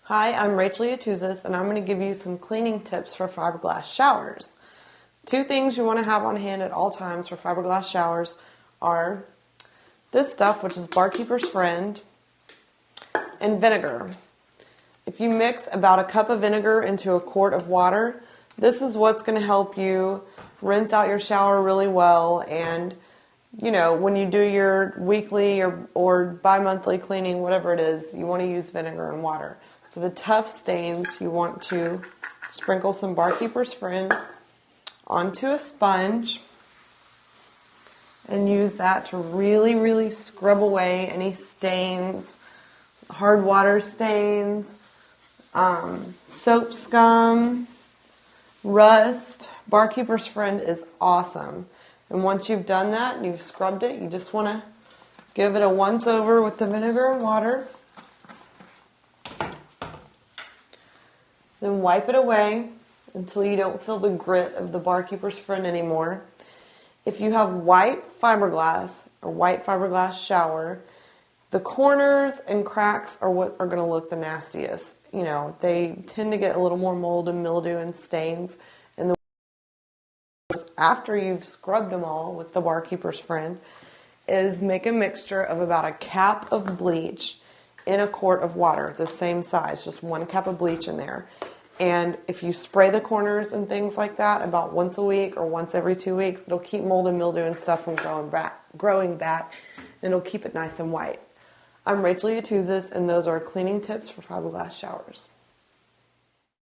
Hi, I'm Rachel Yatuzis, and I'm going to give you some cleaning tips for fiberglass showers. Two things you want to have on hand at all times for fiberglass showers are this stuff, which is Barkeeper's Friend, and vinegar. If you mix about a cup of vinegar into a quart of water, this is what's going to help you rinse out your shower really well. And when you do your weekly or bi-monthly cleaning, whatever it is, you want to use vinegar and water. For the tough stains, you want to sprinkle some Barkeeper's Friend onto a sponge and use that to really scrub away any stains, hard water stains, soap scum, rust. Barkeeper's Friend is awesome. And once you've done that and you've scrubbed it, you just want to give it a once over with the vinegar and water. Then wipe it away until you don't feel the grit of the Barkeeper's Friend anymore. If you have white fiberglass or white fiberglass shower, the corners and cracks are what are going to look the nastiest. They tend to get a little more mold and mildew and stains. And after you've scrubbed them all with the Barkeeper's Friend is make a mixture of about a cap of bleach in a quart of water, the same size, just 1 cup of bleach in there. And if you spray the corners and things like that about once a week or once every 2 weeks, it'll keep mold and mildew and stuff from growing back, and it'll keep it nice and white. I'm Rachel Yatuzis, and those are cleaning tips for fiberglass showers.